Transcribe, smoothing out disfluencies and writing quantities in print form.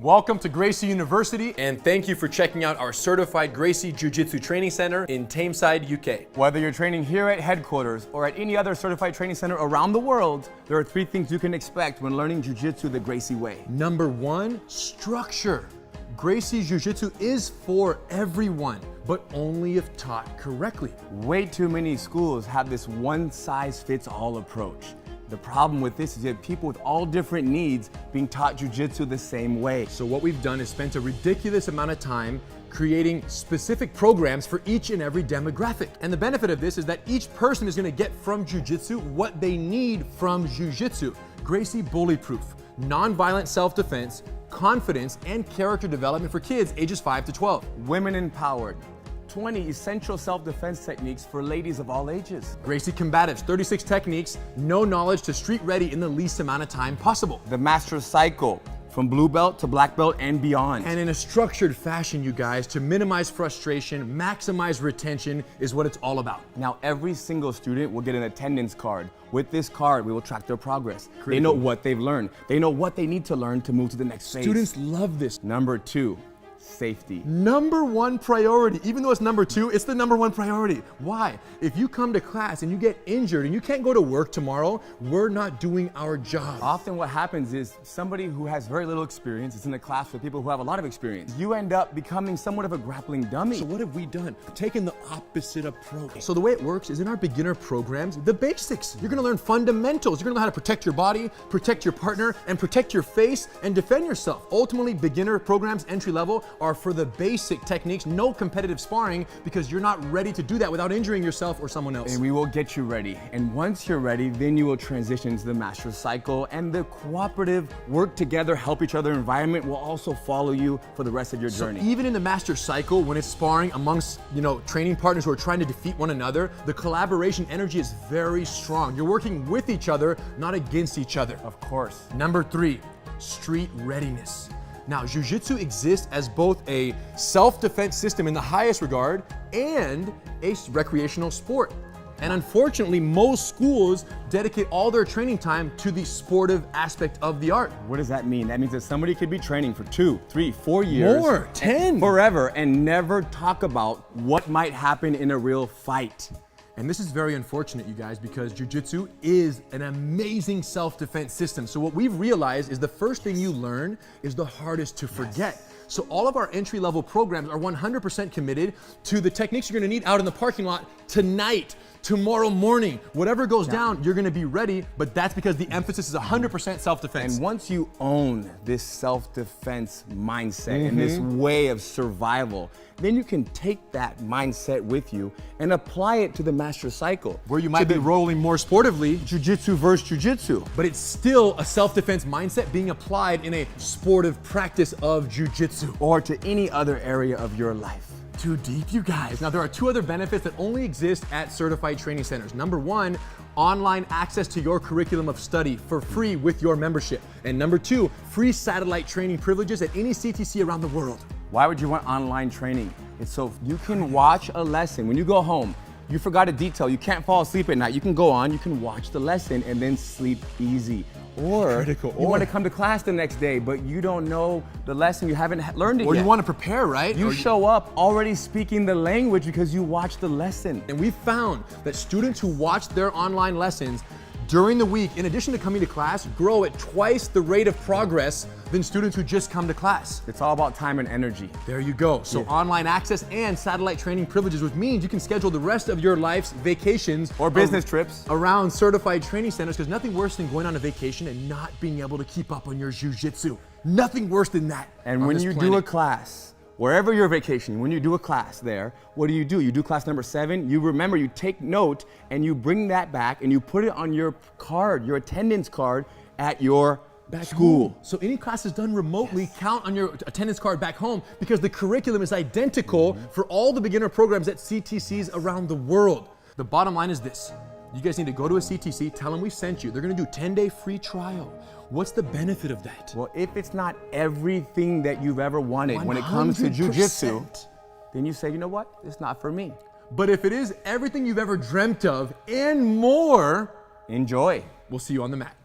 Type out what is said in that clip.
Welcome to Gracie University, and thank you for checking out our certified Gracie Jiu Jitsu Training Center in Tameside, UK. Whether you're training here at headquarters or at any other certified training center around the world, there are 3 things you can expect when learning Jiu Jitsu the Gracie way. Number 1, structure. Gracie Jiu Jitsu is for everyone, but only if taught correctly. Way too many schools have this one-size-fits-all approach. The problem with this is you have people with all different needs being taught Jiu Jitsu the same way. So what we've done is spent a ridiculous amount of time creating specific programs for each and every demographic. And the benefit of this is that each person is gonna get from Jiu Jitsu what they need from Jiu Jitsu. Gracie bully-proof, non-violent self-defense, confidence, and character development for kids ages 5 to 12. Women empowered. 20 essential self-defense techniques for ladies of all ages. Gracie Combatives, 36 techniques, no knowledge to street ready in the least amount of time possible. The Master Cycle, from blue belt to black belt and beyond. And in a structured fashion, you guys, to minimize frustration, maximize retention is what it's all about. Now, every single student will get an attendance card. With this card, we will track their progress. Critical. They know what they've learned. They know what they need to learn to move to the next phase. Students love this. Number 2, safety. Number 1 priority. Even though it's number 2, it's the number 1 priority. Why? If you come to class and you get injured and you can't go to work tomorrow, we're not doing our job. Often what happens is somebody who has very little experience is in a class with people who have a lot of experience. You end up becoming somewhat of a grappling dummy. So what have we done? Taken the opposite approach. So the way it works is in our beginner programs, the basics. You're gonna learn fundamentals. You're gonna know how to protect your body, protect your partner, and protect your face, and defend yourself. Ultimately, beginner programs, entry level, are for the basic techniques, no competitive sparring, because you're not ready to do that without injuring yourself or someone else. And we will get you ready. And once you're ready, then you will transition to the Master Cycle, and the cooperative, work together, help each other environment will also follow you for the rest of your journey. So even in the Master Cycle, when it's sparring amongst, training partners who are trying to defeat one another, the collaboration energy is very strong. You're working with each other, not against each other. Of course. Number 3, street readiness. Now, Jiu Jitsu exists as both a self-defense system in the highest regard and a recreational sport. And unfortunately, most schools dedicate all their training time to the sportive aspect of the art. What does that mean? That means that somebody could be training for 2, 3, 4 years. More, 10. Forever, and never talk about what might happen in a real fight. And this is very unfortunate, you guys, because Jiu Jitsu is an amazing self-defense system. So what we've realized is the first thing you learn is the hardest to forget. Yes. So all of our entry-level programs are 100% committed to the techniques you're gonna need out in the parking lot tonight, tomorrow morning. Whatever goes down, you're gonna be ready, but that's because the emphasis is 100% self-defense. And once you own this self-defense mindset and this way of survival, then you can take that mindset with you and apply it to the Master Cycle. Where you might be rolling more sportively, Jiu-Jitsu versus Jiu-Jitsu. but it's still a self-defense mindset being applied in a sportive practice of Jiu Jitsu. Or to any other area of your life. Too deep, you guys. Now, there are 2 other benefits that only exist at certified training centers. Number 1, online access to your curriculum of study for free with your membership. And number 2, free satellite training privileges at any CTC around the world. Why would you want online training? It's so you can watch a lesson. When you go home, you forgot a detail, you can't fall asleep at night, you can go on, you can watch the lesson and then sleep easy. Or you want to come to class the next day, but you don't know the lesson, you haven't learned it yet. Or you want to prepare, right? You show up already speaking the language because you watched the lesson. And we found that students who watch their online lessons during the week, in addition to coming to class, grow at twice the rate of progress than students who just come to class. It's all about time and energy. There you go. So online access and satellite training privileges, which means you can schedule the rest of your life's vacations or business trips around certified training centers, because nothing worse than going on a vacation and not being able to keep up on your Jiu Jitsu. Nothing worse than that. And when you do a class, wherever you're vacationing, when you do a class there, what do? You do class number 7, you remember, you take note, and you bring that back and you put it on your card, your attendance card at your school. So any classes done remotely count on your attendance card back home, because the curriculum is identical for all the beginner programs at CTCs around the world. The bottom line is this. You guys need to go to a CTC, tell them we sent you. They're gonna do 10-day free trial. What's the benefit of that? Well, if it's not everything that you've ever wanted when it comes to Jiu Jitsu, then you say, you know what, it's not for me. But if it is everything you've ever dreamt of and more, enjoy. We'll see you on the mat.